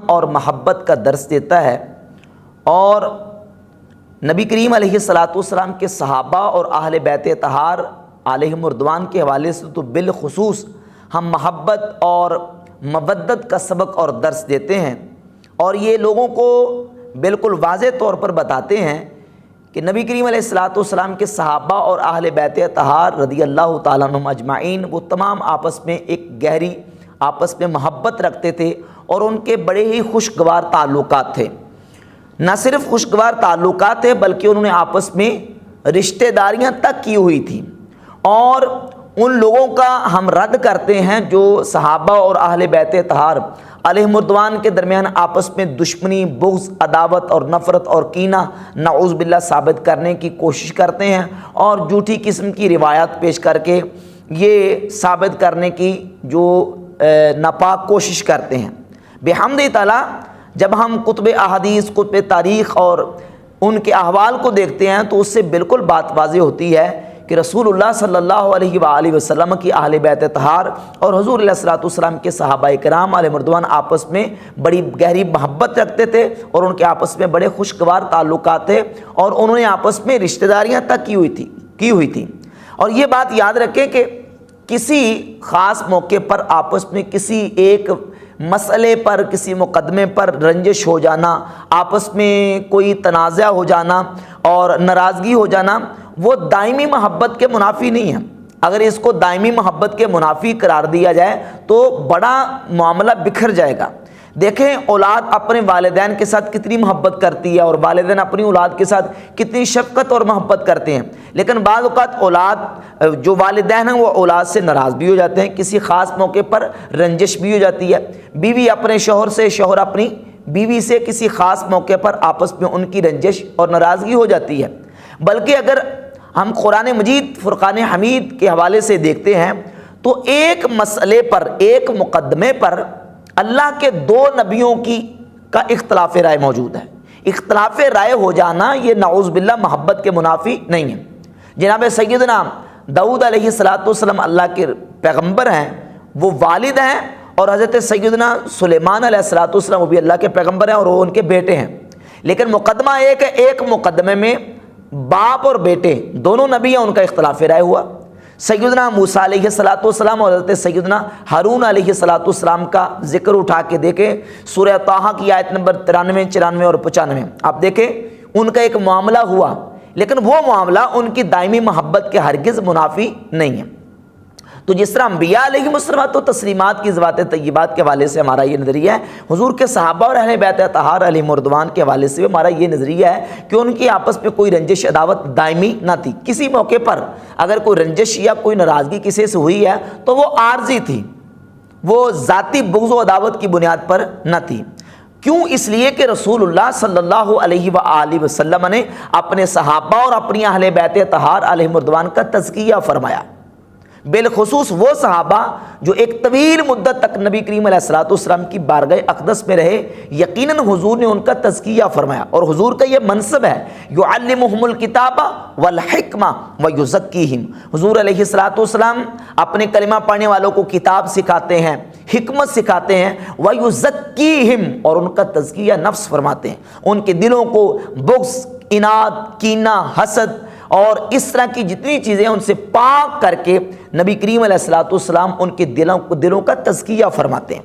اور محبت کا درس دیتا ہے، اور نبی کریم علیہ الصلاۃ والسلام کے صحابہ اور اہل بیت اطہار علیہم رضوان کے حوالے سے تو بالخصوص ہم محبت اور مودت کا سبق اور درس دیتے ہیں، اور یہ لوگوں کو بالکل واضح طور پر بتاتے ہیں کہ نبی کریم علیہ الصلاۃ والسلام کے صحابہ اور اہل بیت اطہار رضی اللہ تعالیٰ عنہم اجمعین وہ تمام آپس میں ایک گہری آپس میں محبت رکھتے تھے، اور ان کے بڑے ہی خوشگوار تعلقات تھے۔ نہ صرف خوشگوار تعلقات تھے بلکہ انہوں نے آپس میں رشتہ داریاں تک کی ہوئی تھیں، اور ان لوگوں کا ہم رد کرتے ہیں جو صحابہ اور اہل بیت اطہار علیہم رضوان کے درمیان آپس میں دشمنی، بغض، عداوت اور نفرت اور کینہ نعوذ باللہ ثابت کرنے کی کوشش کرتے ہیں، اور جھوٹی قسم کی روایات پیش کر کے یہ ثابت کرنے کی جو ناپاک کوشش کرتے ہیں۔ بحمد تعالیٰ جب ہم کتب احادیث، کتب تاریخ اور ان کے احوال کو دیکھتے ہیں تو اس سے بالکل بات واضح ہوتی ہے کہ رسول اللہ صلی اللہ علیہ وآلہ وسلم کی اہل بیت اطہار اور حضور علیہ الصلوۃ والسلام کے صحابہ کرام علیہ رضوان آپس میں بڑی گہری محبت رکھتے تھے، اور ان کے آپس میں بڑے خوشگوار تعلقات تھے، اور انہوں نے آپس میں رشتہ داریاں تک کی ہوئی تھیں۔ اور یہ بات یاد رکھیں کہ کسی خاص موقع پر آپس میں کسی ایک مسئلے پر، کسی مقدمے پر رنجش ہو جانا، آپس میں کوئی تنازع ہو جانا اور ناراضگی ہو جانا، وہ دائمی محبت کے منافی نہیں ہے۔ اگر اس کو دائمی محبت کے منافی قرار دیا جائے تو بڑا معاملہ بکھر جائے گا۔ دیکھیں اولاد اپنے والدین کے ساتھ کتنی محبت کرتی ہے، اور والدین اپنی اولاد کے ساتھ کتنی شفقت اور محبت کرتے ہیں، لیکن بعض اوقات اولاد جو والدین ہیں وہ اولاد سے ناراض بھی ہو جاتے ہیں، کسی خاص موقع پر رنجش بھی ہو جاتی ہے، بیوی اپنے شوہر سے، شوہر اپنی بیوی سے کسی خاص موقع پر آپس میں ان کی رنجش اور ناراضگی ہو جاتی ہے۔ بلکہ اگر ہم قرآن مجید فرقان حمید کے حوالے سے دیکھتے ہیں تو ایک مسئلے پر، ایک مقدمے پر اللہ کے دو نبیوں کا اختلاف رائے موجود ہے۔ اختلاف رائے ہو جانا یہ نعوذ باللہ محبت کے منافی نہیں ہے۔ جناب سیدنا داؤد علیہ الصلوۃ والسلام اللہ کے پیغمبر ہیں، وہ والد ہیں، اور حضرت سیدنا سلیمان علیہ الصلوۃ والسلام وہ بھی اللہ کے پیغمبر ہیں اور وہ ان کے بیٹے ہیں، لیکن مقدمہ ایک ہے، ایک مقدمے میں باپ اور بیٹے دونوں نبی ہیں، ان کا اختلاف رائے ہوا۔ سیدنا موسیٰ علیہ الصلوۃ والسلام اور حضرت سیدنا ہارون علیہ الصلوۃ والسلام کا ذکر اٹھا کے دیکھیں، سورہ طٰہٰ کی آیت نمبر 93، 94 اور 95، آپ دیکھیں ان کا ایک معاملہ ہوا، لیکن وہ معاملہ ان کی دائمی محبت کے ہرگز منافی نہیں ہے۔ تو جس طرح انبیاء علیہم السلام و تسلیمات کی ذوات طیبات کے حوالے سے ہمارا یہ نظریہ ہے، حضور کے صحابہ اور اہل بیت اطہار علیہم رضوان کے حوالے سے ہمارا یہ نظریہ ہے کہ ان کی آپس میں کوئی رنجش عداوت دائمی نہ تھی۔ کسی موقع پر اگر کوئی رنجش یا کوئی ناراضگی کسی سے ہوئی ہے تو وہ عارضی تھی، وہ ذاتی بغض و عداوت کی بنیاد پر نہ تھی۔ کیوں؟ اس لیے کہ رسول اللہ صلی اللہ علیہ وآلہ وسلم نے اپنے صحابہ اور اپنی اہل بیت اطہار علیہم رضوان کا تزکیہ فرمایا، بالخصوص وہ صحابہ جو ایک طویل مدت تک نبی کریم علیہ الصلوۃ والسلام کی بارگاہ اقدس میں رہے، یقیناً حضور نے ان کا تزکیہ فرمایا، اور حضور کا یہ منصب ہے یعلمہم الکتاب والحکمہ ویزکیہم۔ حضور علیہ الصلوۃ والسلام اپنے کلمہ پڑھنے والوں کو کتاب سکھاتے ہیں، حکمت سکھاتے ہیں، ویزکیہم، اور ان کا تزکیہ نفس فرماتے ہیں، ان کے دلوں کو بغض، اناد، کینہ، حسد اور اس طرح کی جتنی چیزیں ان سے پاک کر کے نبی کریم علیہ الصلوۃ والسلام ان کے دلوں کا تزکیہ فرماتے ہیں۔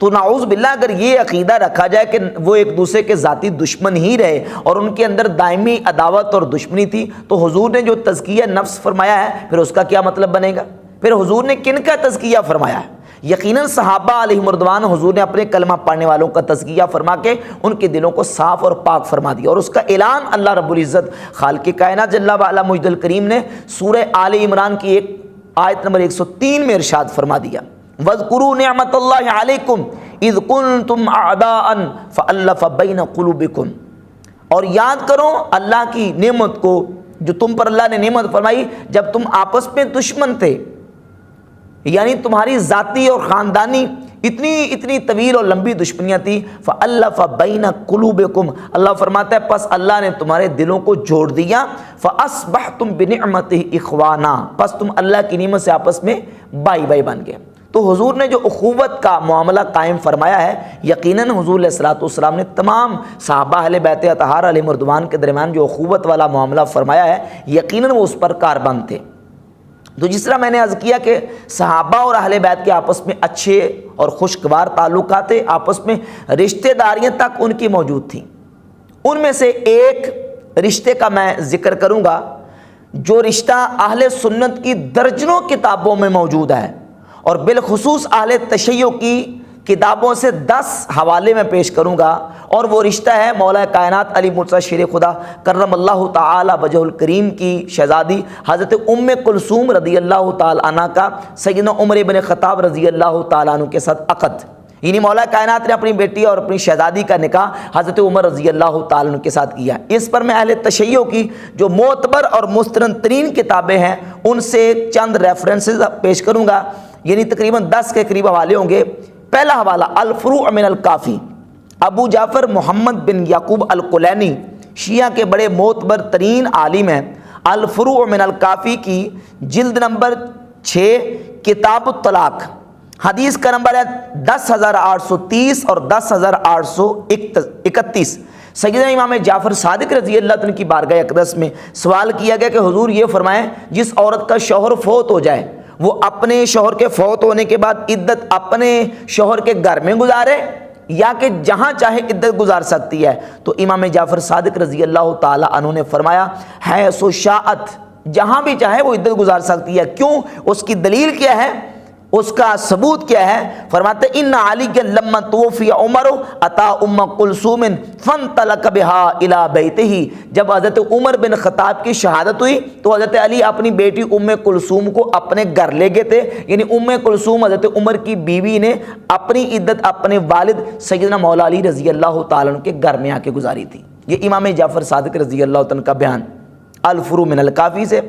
تو نعوذ باللہ اگر یہ عقیدہ رکھا جائے کہ وہ ایک دوسرے کے ذاتی دشمن ہی رہے اور ان کے اندر دائمی عداوت اور دشمنی تھی، تو حضور نے جو تزکیہ نفس فرمایا ہے پھر اس کا کیا مطلب بنے گا؟ پھر حضور نے کن کا تزکیہ فرمایا ہے؟ یقیناً صحابہ علیہم رضوان حضور نے اپنے کلمہ پڑھنے والوں کا تزکیہ فرما کے ان کے دلوں کو صاف اور پاک فرما دیا، اور اس کا اعلان اللہ رب العزت خالق کائنات جل وعلا مجد الکریم نے سورہ آل عمران کی ایک آیت نمبر 103 میں ارشاد فرما دیا، وَاذْكُرُوا نِعْمَةَ اللَّهِ عَلَيْكُمْ إِذْ كُنْتُمْ أَعْدَاءً فَأَلَّفَ بَيْنَ قُلُوبِكُمْ، اور یاد کرو اللہ کی نعمت کو جو تم پر اللہ نے نعمت فرمائی جب تم آپس میں دشمن تھے، یعنی تمہاری ذاتی اور خاندانی اتنی طویل اور لمبی دشمنیاں تھی، فَأَلَّفَ بَيْنَ قُلُوبِكُمْ، اللہ فرماتا ہے پس اللہ نے تمہارے دلوں کو جوڑ دیا، فَأَصْبَحْتُمْ بِنِعْمَتِهِ إِخْوَانًا، پس تم اللہ کی نعمت سے آپس میں بھائی بھائی بن گئے۔ تو حضور نے جو اخوت کا معاملہ قائم فرمایا ہے، یقیناً حضور علیہ الصلوۃ والسلام نے تمام صحابہ اہل بیت اطہار علیہم رضوان کے درمیان جو اخوت والا معاملہ فرمایا ہے، یقیناً وہ اس پر کاربند تھے۔ تو جس طرح میں نے عرض کیا کہ صحابہ اور اہل بیت کے آپس میں اچھے اور خوشگوار تعلقات، آپس میں رشتہ داریاں تک ان کی موجود تھیں۔ ان میں سے ایک رشتے کا میں ذکر کروں گا جو رشتہ اہل سنت کی درجنوں کتابوں میں موجود ہے، اور بالخصوص اہل تشیع کی کتابوں سے 10 حوالے میں پیش کروں گا، اور وہ رشتہ ہے مولا کائنات علی مرتضیٰ شیر خدا کرم اللہ تعالی وجہ الکریم کی شہزادی حضرت ام کلثوم رضی اللہ تعالی عنہ کا سیدنا عمر بن خطاب رضی اللہ تعالیٰ عنہ کے ساتھ عقد، یعنی مولا کائنات نے اپنی بیٹی اور اپنی شہزادی کا نکاح حضرت عمر رضی اللہ تعالیٰ عنہ کے ساتھ کیا۔ اس پر میں اہل تشیع کی جو معتبر اور مستند ترین کتابیں ہیں ان سے چند ریفرنسز پیش کروں گا، یعنی تقریباً 10 کے قریب حوالے ہوں گے۔ پہلا حوالہ الفروع من الکافی، ابو جعفر محمد بن یعقوب الکلینی شیعہ کے بڑے معتبر ترین عالم ہیں۔ الفروع من الکافی کی جلد نمبر 6 کتاب الطلاق، حدیث کا نمبر ہے 10,830 اور 10,831۔ سیدنا امام جعفر صادق رضی اللہ عنہ کی بارگاہ اقدس میں سوال کیا گیا کہ حضور یہ فرمائیں جس عورت کا شوہر فوت ہو جائے وہ اپنے شوہر کے فوت ہونے کے بعد عدت اپنے شوہر کے گھر میں گزارے یا کہ جہاں چاہے عدت گزار سکتی ہے؟ تو امام جعفر صادق رضی اللہ تعالی عنہ نے فرمایا حیث شاءت، جہاں بھی چاہے وہ عدت گزار سکتی ہے۔ کیوں؟ اس کی دلیل کیا ہے، اس کا ثبوت کیا ہے؟ فرماتے ان علی کے لما توفی عمر اتا ام کلثوم فانطلق بها الى بیتہ، جب حضرت عمر بن خطاب کی شہادت ہوئی تو حضرت علی اپنی بیٹی ام کلثوم کو اپنے گھر لے گئے تھے، یعنی ام کلثوم حضرت عمر کی بیوی نے اپنی عدت اپنے والد سیدنا مولا علی رضی اللہ تعالیٰ عنہ کے گھر میں آ کے گزاری تھی۔ یہ امام جعفر صادق رضی اللہ عنہ کا بیان الفروع من الکافی سے۔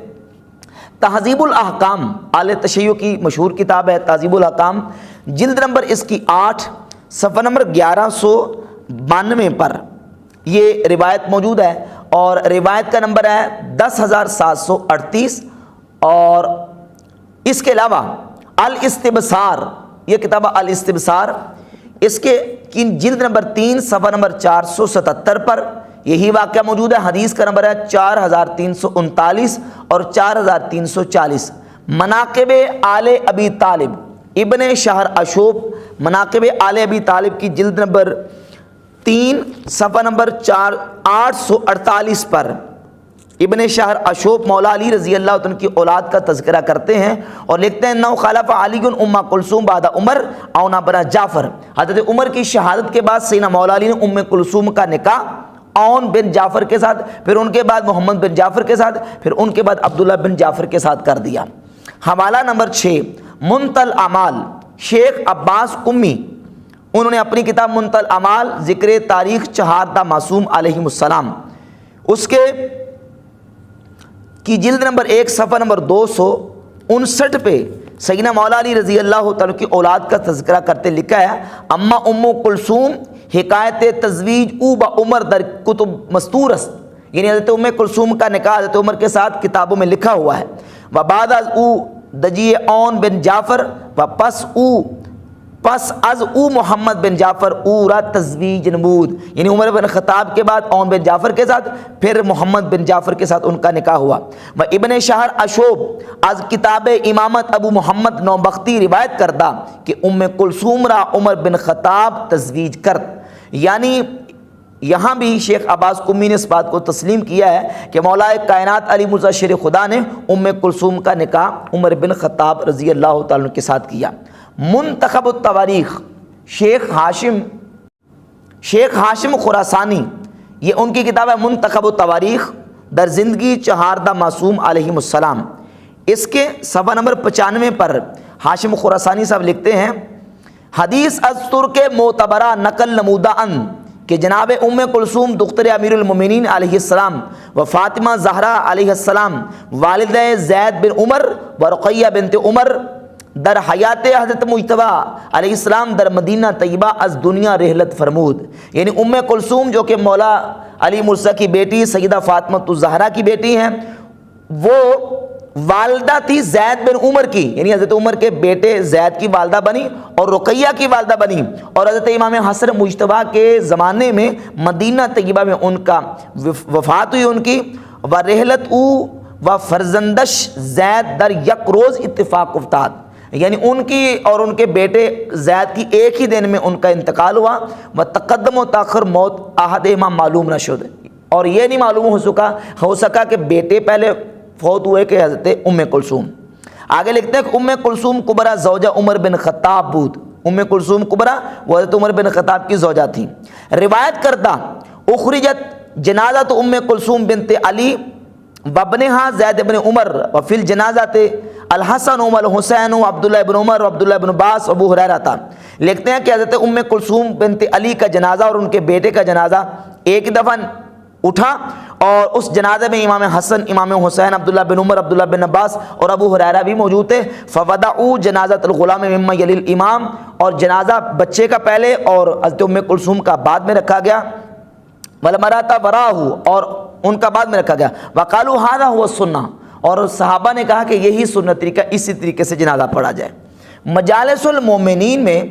تہذیب الاحکام اہل تشیع کی مشہور کتاب ہے، تہذیب الاحکام جلد نمبر اس کی 8 صفحہ نمبر 1192 پر یہ روایت موجود ہے، اور روایت کا نمبر ہے 10,738۔ اور اس کے علاوہ الاستبصار، یہ کتاب الاستبصار، اس کے جلد نمبر 3 صفحہ نمبر 477 پر یہی واقعہ موجود ہے، حدیث کا نمبر ہے 4339 اور 4340۔ مناقب آل ابی طالب ابن شہر اشوب، مناقب آل ابی طالب کی جلد نمبر 3 صفحہ نمبر 848 پر ابن شہر اشوب مولا علی رضی اللہ عنہ کی اولاد کا تذکرہ کرتے ہیں اور لکھتے ہیں نو خلف علی ام کلثوم بعد عمر اونا بنا جعفر، حضرت عمر کی شہادت کے بعد سیدنا مولا علی نے ام کلثوم کا نکاح اون بن جعفر کے ساتھ، پھر ان کے بعد محمد بن جعفر کے ساتھ، پھر ان کے بعد عبداللہ بن جعفر کے ساتھ کر دیا۔ حوالہ نمبر 6 منتل الاعمال، شیخ عباس قمی، انہوں نے اپنی کتاب منتل الاعمال ذکر تاریخ چہاردہ معصوم علیہ السلام اس کے کی جلد نمبر 1 صفحہ نمبر 259 پہ سیدنا مولا علی رضی اللہ تعالیٰ کی اولاد کا تذکرہ کرتے لکھا ہے اما ام کلثوم حکایت تزویج او با عمر در کتب مستور است، یعنی حضرت ام کلثوم کا نکاح حضرت عمر کے ساتھ کتابوں میں لکھا ہوا ہے۔ و بعد از او دجی اون بن جعفر و پس از او محمد بن جعفر او را تزویج نمود، یعنی عمر بن خطاب کے بعد اون بن جعفر کے ساتھ پھر محمد بن جعفر کے ساتھ ان کا نکاح ہوا۔ و ابن شہر اشوب از کتاب امامت ابو محمد نوبختی روایت کردہ کہ ام کلثوم را عمر بن خطاب تزویج کرد، یعنی یہاں بھی شیخ عباس قمی نے اس بات کو تسلیم کیا ہے کہ مولا کائنات علی مرتضیٰ شیر خدا نے ام کلثوم کا نکاح عمر بن خطاب رضی اللہ تعالیٰ عنہ کے ساتھ کیا۔ منتخب التواریخ، شیخ ہاشم خراسانی، یہ ان کی کتاب ہے منتخب التواریخ در زندگی چہاردہ معصوم علیہ السلام، اس کے صفحہ نمبر 95 پر ہاشم خراسانی صاحب لکھتے ہیں حدیث از ترک معتبرہ نقل نمودہ ان کہ جناب ام کلثوم دختر امیر المومنین علیہ السلام و فاطمہ زہرا علیہ السلام والدہ زید بن عمر و رقیہ بنت عمر در حیات حضرت مجتبی علیہ السلام در مدینہ طیبہ از دنیا رحلت فرمود، یعنی ام کلثوم جو کہ مولا علی مرتضیٰ کی بیٹی سیدہ فاطمہ الزہرا کی بیٹی ہیں، وہ والدہ تھی زید بن عمر کی، یعنی حضرت عمر کے بیٹے زید کی والدہ بنی اور رقیہ کی والدہ بنی، اور حضرت امام حسن مجتبیٰ کے زمانے میں مدینہ طیبہ میں ان کا وفات ہوئی ان کی، و رحلت او و فرزندش زید در یک روز اتفاق افتاد، یعنی ان کی اور ان کے بیٹے زید کی ایک ہی دن میں ان کا انتقال ہوا، و تقدم و تاخر موت احدہما معلوم نہ شد، اور یہ نہیں معلوم ہو سکا کہ بیٹے پہلے فوت ہوئے کہ حضرت ام کلثوم۔ آگے لکھتے ہیں کہ ام کلثوم کبرا زوجہ عمر بن خطاب بود، ام کلثوم کبرا وہ حضرت عمر بن خطاب کی زوجہ تھی۔ روایت کرتا اخرجت جنازۃ ام کلثوم بنت علی وابنہا زید بن عمر وفی الجنازۃ الحسن والحسین وعبداللہ بن عمر وعبداللہ بن عباس وابو ہریرہ تھا۔ لکھتے ہیں کہ حضرت ام کلثوم بنت علی کا جنازہ اور ان کے بیٹے کا جنازہ ایک دفعہ اٹھا، اور اس جنازے میں امام حسن، امام حسین، عبداللہ بن عمر، عبداللہ بن عباس اور ابو ہریرہ بھی موجود تھے۔ فودعوا جنازۃ الغلام مما یلی الامام، اور جنازہ بچے کا پہلے اور حضرت ام کلثوم کا بعد میں رکھا گیا، والمرأۃ وراءہ، اور ان کا بعد میں رکھا گیا۔ وقالوا ھذا ھو السنہ، اور صحابہ نے کہا کہ یہی سنت طریقہ، اسی طریقے سے جنازہ پڑھا جائے۔ مجالس المومنین میں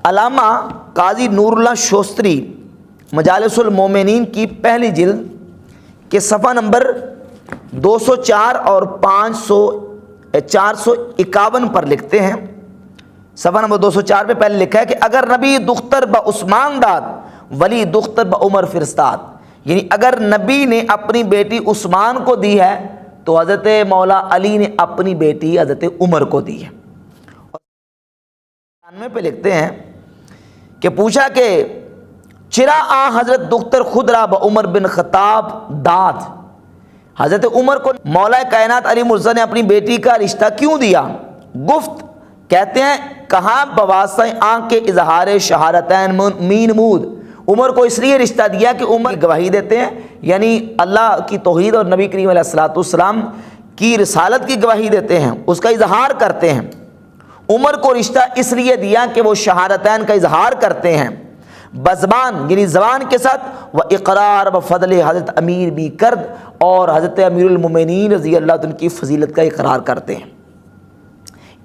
علامہ قاضی نور اللہ شوستری مجالس المومنین کی پہلی جلد کے صفحہ نمبر 204 اور 451 پر لکھتے ہیں، صفحہ نمبر 204 پہ پہلے لکھا ہے کہ اگر نبی دختر با عثمان داد ولی دختر با عمر فرستاد، یعنی اگر نبی نے اپنی بیٹی عثمان کو دی ہے تو حضرت مولا علی نے اپنی بیٹی حضرت عمر کو دی ہے۔ اور پہ لکھتے ہیں کہ پوچھا کہ چرا آ حضرت دختر خود را با عمر بن خطاب داد، حضرت عمر کو مولا کائنات علی مرزا نے اپنی بیٹی کا رشتہ کیوں دیا؟ گفت کہتے ہیں کہاں بواسطہ آنکھ کے اظہار شہادتین مین مود، عمر کو اس لیے رشتہ دیا کہ عمر گواہی دیتے ہیں، یعنی اللہ کی توحید اور نبی کریم علیہ السلام کی رسالت کی گواہی دیتے ہیں، اس کا اظہار کرتے ہیں۔ عمر کو رشتہ اس لیے دیا کہ وہ شہادتین کا اظہار کرتے ہیں بزبان، یعنی زبان کے ساتھ، و اقرار و فضل حضرت امیر بھی کرد، اور حضرت امیر المومنین رضی اللہ عنہ کی فضیلت کا اقرار کرتے ہیں۔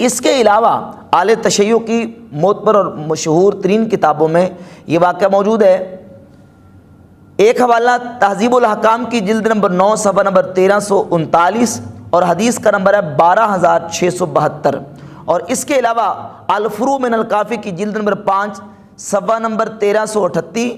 اس کے علاوہ اعلی تشیع کی معتبر اور مشہور ترین کتابوں میں یہ واقعہ موجود ہے۔ ایک حوالہ تہذیب الاحکام کی جلد نمبر 9 صفحہ نمبر 1339 اور حدیث کا نمبر ہے 12672، اور اس کے علاوہ الفروع من الکافی کی جلد نمبر 5 صفحہ نمبر 1338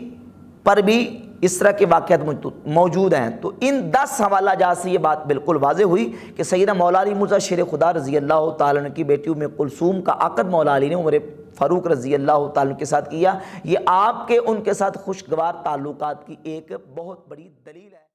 پر بھی اس طرح کے واقعات موجود ہیں۔ تو ان 10 حوالہ جات سے یہ بات بالکل واضح ہوئی کہ سیدنا مولا علی مرزا شیر خدا رضی اللہ تعالیٰ عنہ کی بیٹی ام کلثوم کا عقد مولا علی نے عمر فاروق رضی اللہ تعالیٰ عنہ کے ساتھ کیا۔ یہ آپ کے ان کے ساتھ خوشگوار تعلقات کی ایک بہت بڑی دلیل ہے۔